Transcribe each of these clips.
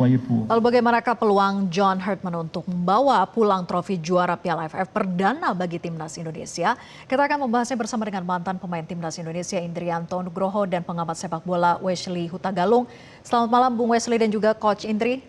Lalu bagaimanakah peluang John Hartman untuk membawa pulang trofi juara Piala AFF perdana bagi timnas Indonesia? Kita akan membahasnya bersama dengan mantan pemain timnas Indonesia Indrianto Nugroho dan pengamat sepak bola Wesley Hutagalung. Selamat malam Bung Wesley dan juga Coach Indri.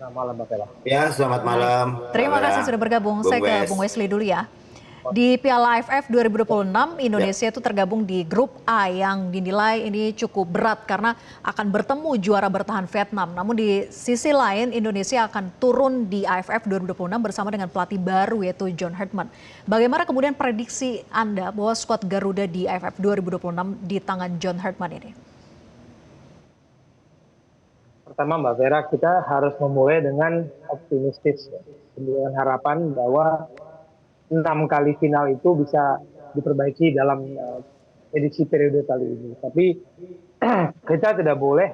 Selamat malam Mbak Vera. Ya, selamat malam. Terima kasih sudah bergabung. Saya ke Bung Wesley dulu ya. Di Piala AFF 2026, Indonesia itu tergabung di grup A yang dinilai ini cukup berat karena akan bertemu juara bertahan Vietnam. Namun di sisi lain, Indonesia akan turun di AFF 2026 bersama dengan pelatih baru yaitu John Hartman. Bagaimana kemudian prediksi Anda bahwa skuad Garuda di AFF 2026 di tangan John Hartman ini? Pertama Mbak Vera, kita harus memulai dengan optimistis, dengan harapan bahwa 6 kali final itu bisa diperbaiki dalam edisi periode kali ini. Tapi kita tidak boleh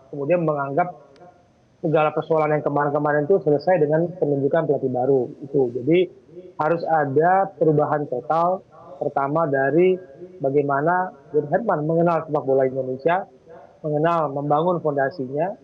kemudian menganggap segala persoalan yang kemarin-kemarin itu selesai dengan penunjukan pelatih baru itu. Jadi harus ada perubahan total, pertama dari bagaimana John Hartman mengenal sepak bola Indonesia, mengenal, membangun fondasinya.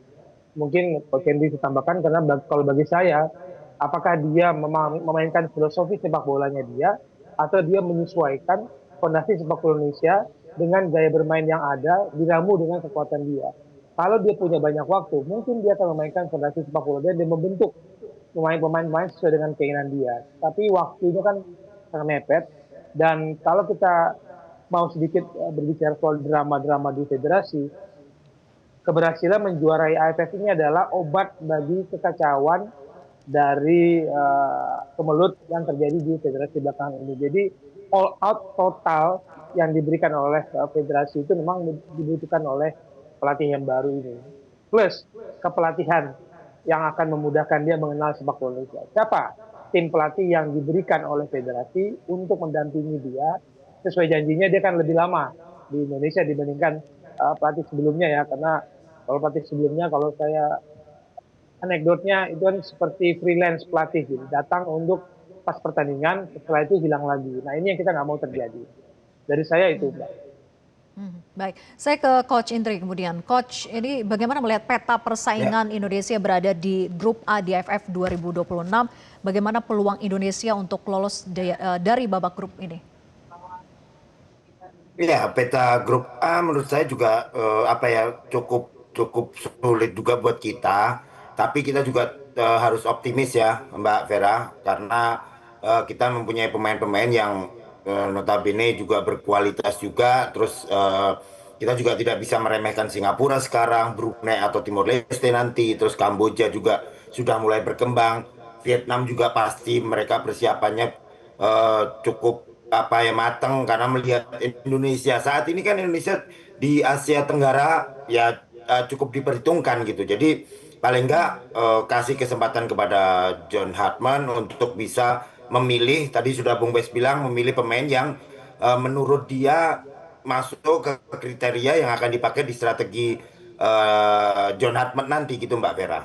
Mungkin Coach Henry ditambahkan karena kalau bagi saya, apakah dia memainkan filosofi sepak bolanya dia, atau dia menyesuaikan fondasi sepak bola Indonesia dengan gaya bermain yang ada, diramu dengan kekuatan dia. Kalau dia punya banyak waktu, mungkin dia akan memainkan fondasi sepak bola dia dan membentuk pemain-pemain sesuai dengan keinginan dia. Tapi waktunya kan sangat mepet, dan kalau kita mau sedikit berbicara soal drama-drama di federasi, keberhasilan menjuarai AFF ini adalah obat bagi kekacauan dari kemelut yang terjadi di federasi belakangan ini. Jadi all out total yang diberikan oleh federasi itu memang dibutuhkan oleh pelatih yang baru ini. Plus kepelatihan yang akan memudahkan dia mengenal sepak bola Indonesia. Siapa tim pelatih yang diberikan oleh federasi untuk mendampingi dia? Sesuai janjinya dia kan lebih lama di Indonesia dibandingkan pelatih sebelumnya ya, karena kalau pelatih sebelumnya, kalau saya anekdotnya itu kan seperti freelance pelatih gitu, datang untuk pas pertandingan, setelah itu hilang lagi. Nah ini yang kita nggak mau terjadi. Dari saya itu, Mbak. Baik, saya ke Coach Indri kemudian. Coach, ini bagaimana melihat peta persaingan Indonesia berada di grup A di AFF 2026? Bagaimana peluang Indonesia untuk lolos dari babak grup ini? Ya, peta grup A menurut saya juga cukup sulit juga buat kita. Tapi kita juga harus optimis ya Mbak Vera, karena kita mempunyai pemain-pemain yang notabene juga berkualitas juga. Terus kita juga tidak bisa meremehkan Singapura sekarang, Brunei atau Timor Leste nanti. Terus Kamboja juga sudah mulai berkembang. Vietnam juga pasti mereka persiapannya cukup matang, karena melihat Indonesia saat ini kan Indonesia di Asia Tenggara ya cukup diperhitungkan gitu. Jadi paling enggak kasih kesempatan kepada John Hartman untuk bisa memilih, tadi sudah Bung Bes bilang, memilih pemain yang menurut dia masuk ke kriteria yang akan dipakai di strategi John Hartman nanti gitu Mbak Vera.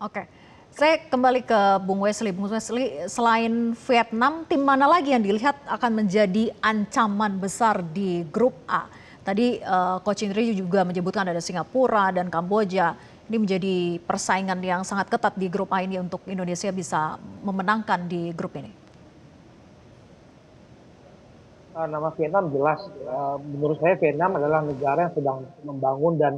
Oke. Saya kembali ke Bung Wesley. Bung Wesley, selain Vietnam, tim mana lagi yang dilihat akan menjadi ancaman besar di grup A? Tadi Coach Indri juga menyebutkan ada Singapura dan Kamboja. Ini menjadi persaingan yang sangat ketat di grup A ini untuk Indonesia bisa memenangkan di grup ini. Nama Vietnam jelas. Menurut saya Vietnam adalah negara yang sedang membangun dan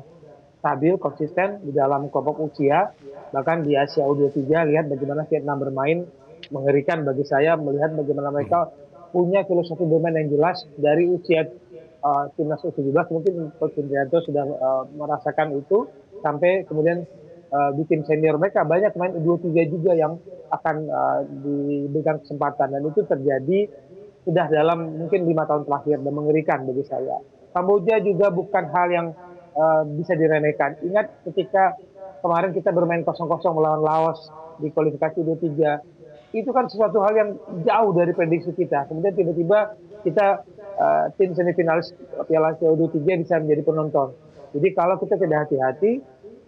stabil, konsisten di dalam kelompok usia. Bahkan di Asia U23, lihat bagaimana Vietnam bermain, mengerikan bagi saya melihat bagaimana mereka punya filosofi bermain yang jelas dari usia timnas U17. Mungkin Coach Indrianto sudah merasakan itu, sampai kemudian di tim senior mereka banyak pemain U23 juga yang akan diberikan kesempatan, dan itu terjadi sudah dalam mungkin 5 tahun terakhir, dan mengerikan bagi saya. Kamboja juga bukan hal yang bisa diremehkan. Ingat ketika kemarin kita bermain 0-0 melawan Laos di kualifikasi U23, itu kan sesuatu hal yang jauh dari prediksi kita. Kemudian tiba-tiba kita tim semifinalis Piala Asia U23 bisa menjadi penonton. Jadi kalau kita tidak hati-hati,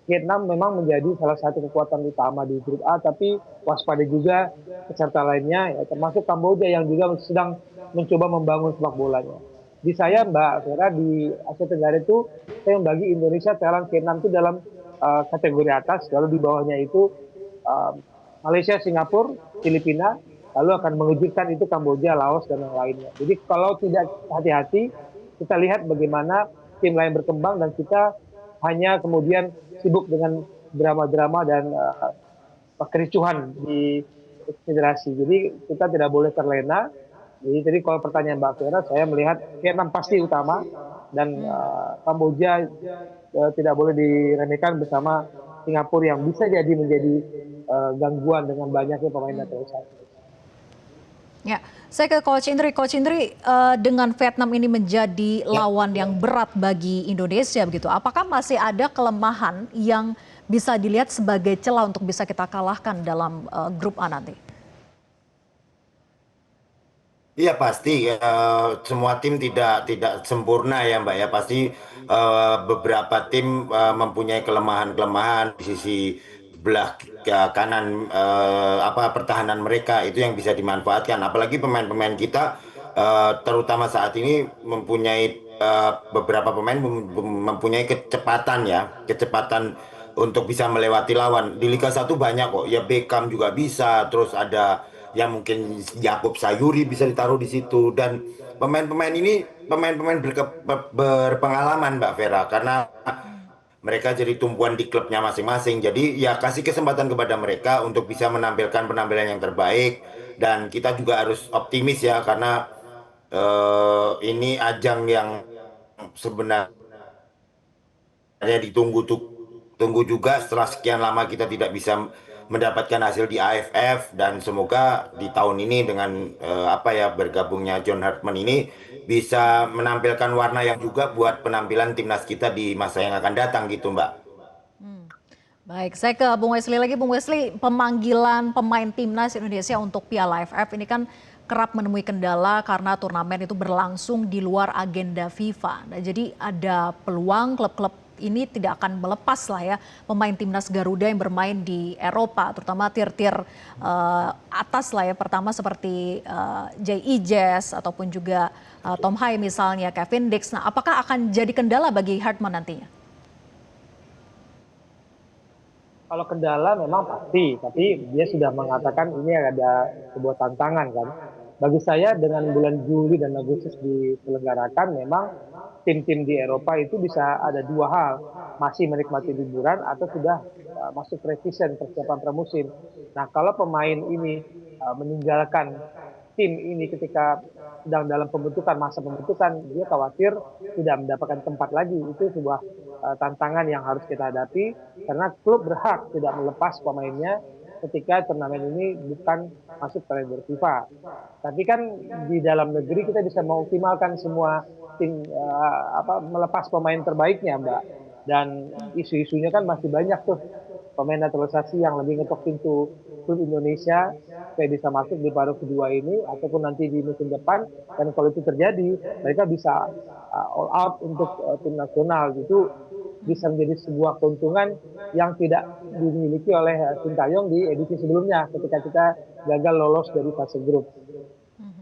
Vietnam memang menjadi salah satu kekuatan utama di grup A, tapi waspada juga peserta lainnya, ya, termasuk Kamboja yang juga sedang mencoba membangun sepak bolanya. di saya Mbak Vera di Asia Tenggara itu saya membagi Indonesia, Thailand, Vietnam itu dalam kategori atas, lalu di bawahnya itu uh, Malaysia, Singapura, Filipina, lalu akan mengejutkan itu Kamboja, Laos dan yang lainnya. Jadi kalau tidak hati-hati, kita lihat bagaimana tim lain berkembang dan kita hanya kemudian sibuk dengan drama-drama dan kericuhan di federasi. Jadi kita tidak boleh terlena. Jadi kalau pertanyaan Mbak Vera, saya melihat Vietnam pasti utama dan Kamboja tidak boleh diremehkan bersama Singapura yang bisa jadi menjadi gangguan dengan banyaknya pemain naturalisasi. Ya, saya ke Coach Indri. Coach Indri, dengan Vietnam ini menjadi Ya. lawan yang berat bagi Indonesia begitu, apakah masih ada kelemahan yang bisa dilihat sebagai celah untuk bisa kita kalahkan dalam grup A nanti? Iya pasti semua tim tidak sempurna ya Mbak ya, pasti beberapa tim mempunyai kelemahan-kelemahan di sisi belah kanan apa pertahanan mereka itu yang bisa dimanfaatkan, apalagi pemain-pemain kita terutama saat ini mempunyai beberapa pemain mempunyai kecepatan ya, kecepatan untuk bisa melewati lawan. Di Liga 1 banyak kok ya, Beckham juga bisa, terus ada yang mungkin Yakup Sayuri bisa ditaruh di situ, dan pemain-pemain ini pemain-pemain berpengalaman Mbak Vera, karena mereka jadi tumpuan di klubnya masing-masing. Jadi ya kasih kesempatan kepada mereka untuk bisa menampilkan penampilan yang terbaik, dan kita juga harus optimis ya, karena ini ajang yang sebenarnya ditunggu juga setelah sekian lama kita tidak bisa mendapatkan hasil di AFF, dan semoga di tahun ini dengan apa ya bergabungnya John Hartman ini bisa menampilkan warna yang juga buat penampilan timnas kita di masa yang akan datang gitu Mbak. Baik, saya ke Bung Wesley lagi. Bung Wesley, pemanggilan pemain timnas Indonesia untuk Piala AFF ini kan kerap menemui kendala karena turnamen itu berlangsung di luar agenda FIFA. Nah, jadi ada peluang klub-klub ini tidak akan melepas lah ya pemain timnas Garuda yang bermain di Eropa, terutama tier-tier atas lah ya. Pertama seperti J.I. Jazz ataupun juga Tom Hai misalnya, Kevin Dix. Nah, apakah akan jadi kendala bagi Hartman nantinya? Kalau kendala memang pasti, tapi dia sudah mengatakan ini ada sebuah tantangan kan. Bagi saya dengan bulan Juli dan Agustus diselenggarakan, memang tim-tim di Eropa itu bisa ada dua hal, masih menikmati liburan atau sudah masuk preseason persiapan pramusim. Nah, kalau pemain ini meninggalkan tim ini ketika sedang dalam pembentukan, masa pembentukan, dia khawatir tidak mendapatkan tempat lagi. Itu sebuah tantangan yang harus kita hadapi karena klub berhak tidak melepas pemainnya ketika turnamen ini bukan masuk kalender FIFA. Tapi kan di dalam negeri kita bisa mengoptimalkan semua tim melepas pemain terbaiknya, Mbak. Dan isu-isunya kan masih banyak tuh pemain naturalisasi yang lebih ngetok pintu klub Indonesia supaya bisa masuk di paruh kedua ini ataupun nanti di musim depan, dan kalau itu terjadi mereka bisa all out untuk tim nasional. Itu bisa menjadi sebuah keuntungan yang tidak dimiliki oleh Sintayong di edisi sebelumnya ketika kita gagal lolos dari fase grup.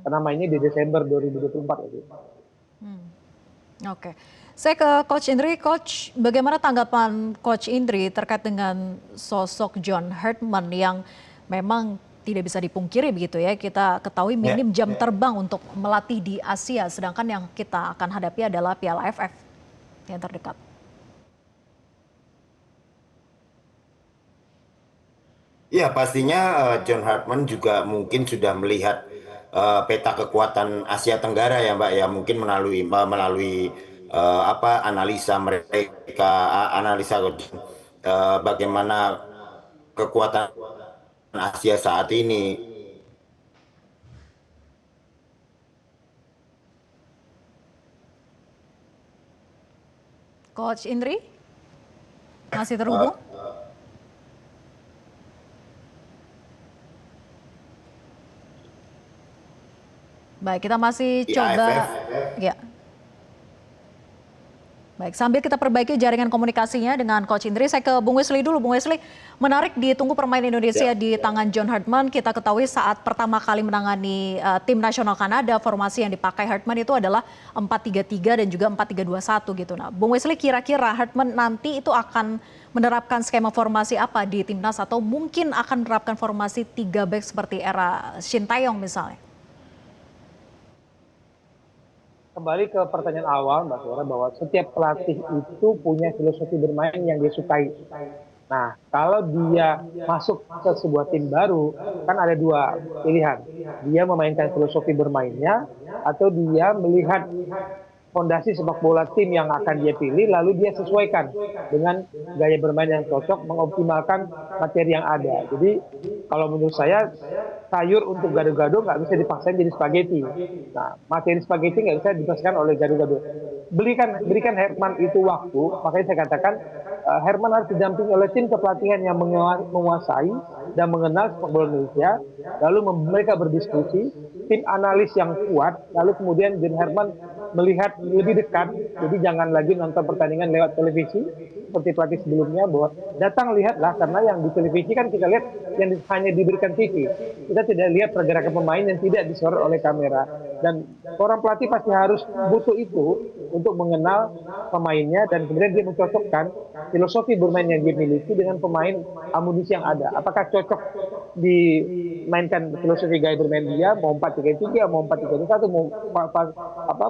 Karena mainnya di Desember 2024 itu. Oke, saya ke Coach Indri. Coach, bagaimana tanggapan Coach Indri terkait dengan sosok John Hartman yang memang tidak bisa dipungkiri begitu ya, kita ketahui minim jam terbang untuk melatih di Asia, sedangkan yang kita akan hadapi adalah Piala AFF yang terdekat. Ya pastinya John Hartman juga mungkin sudah melihat peta kekuatan Asia Tenggara ya Mbak ya, mungkin melalui apa analisa mereka, analisa bagaimana kekuatan Asia saat ini. Coach Indri, masih terhubung? Baik, kita masih Di coba. AFF. Ya. Baik, sambil kita perbaiki jaringan komunikasinya dengan Coach Indri, saya ke Bung Wesley dulu. Bung Wesley, menarik ditunggu pemain Indonesia di tangan John Hartman. Kita ketahui saat pertama kali menangani tim nasional Kanada, formasi yang dipakai Hartman itu adalah 4-3-3 dan juga 4-3-2-1 gitu. Nah, Bung Wesley, kira-kira Hartman nanti itu akan menerapkan skema formasi apa di timnas atau mungkin akan menerapkan formasi 3 back seperti era Shin Tae-yong misalnya? Kembali ke pertanyaan awal Mbak Suara, bahwa setiap pelatih itu punya filosofi bermain yang dia sukai. Nah, kalau dia masuk ke sebuah tim baru, kan ada dua pilihan. Dia memainkan filosofi bermainnya, atau dia melihat fondasi sepak bola tim yang akan dia pilih, lalu dia sesuaikan dengan gaya bermain yang cocok, mengoptimalkan materi yang ada. Jadi, kalau menurut saya, sayur untuk gado-gado nggak bisa dipaksain jadi spaghetti. Nah, materi spaghetti nggak bisa dipaksakan oleh gado-gado. Berikan Herman itu waktu, makanya saya katakan Herman harus didampingi oleh tim kepelatihan yang menguasai dan mengenal sepak bola Indonesia, lalu mereka berdiskusi, tim analis yang kuat, lalu kemudian John Herman melihat lebih dekat, jadi jangan lagi nonton pertandingan lewat televisi seperti pelatih sebelumnya, bahwa datang lihatlah, karena yang di televisi kan kita lihat yang hanya diberikan TV, kita tidak lihat pergerakan pemain yang tidak disorot oleh kamera, dan seorang pelatih pasti harus butuh itu untuk mengenal pemainnya dan kemudian dia mencocokkan filosofi bermain yang dia miliki dengan pemain amunisi yang ada. Apakah cocok dimainkan filosofi gaya bermain dia, mau 4-3-3, mau 4-3-1,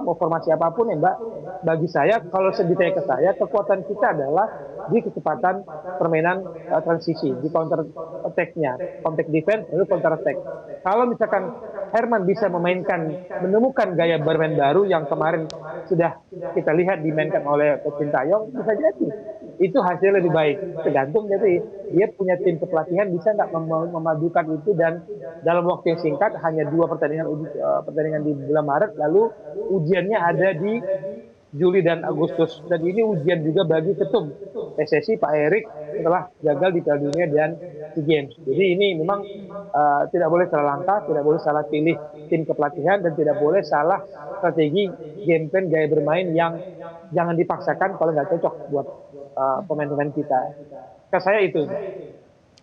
mau formasi apapun ya Mbak. Bagi saya, kalau ditanya ke saya, kekuatan kita adalah di kecepatan permainan transisi, di counter attack-nya, contact defense, lalu counter attack. Kalau misalkan Herman bisa menemukan gaya bermain baru yang kemarin sudah kita lihat dimainkan oleh Coach Shin Tae-yong, bisa jadi itu hasilnya lebih baik. Tergantung, jadi dia punya tim kepelatihan bisa nggak memadukan itu, dan dalam waktu yang singkat, hanya 2 pertandingan di bulan Maret, lalu ujiannya ada di Juli dan Agustus, dan ini ujian juga bagi ketum PSSI Pak Erik setelah gagal di Piala Dunia dan SEA Games. Jadi ini memang tidak boleh salah langkah, tidak boleh salah pilih tim kepelatihan, dan tidak boleh salah strategi game plan gaya bermain yang jangan dipaksakan kalau nggak cocok buat pemain-pemain kita. Ke saya itu.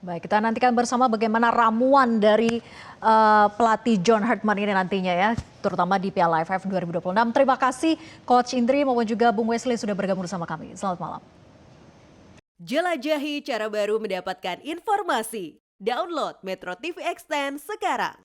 Baik, kita nantikan bersama bagaimana ramuan dari pelatih John Hartman ini nantinya ya, terutama di Piala AFF 2026. Terima kasih Coach Indri maupun juga Bung Wesley sudah bergabung bersama kami. Selamat malam. Jelajahi cara baru mendapatkan informasi. Download Metro TV Extend sekarang.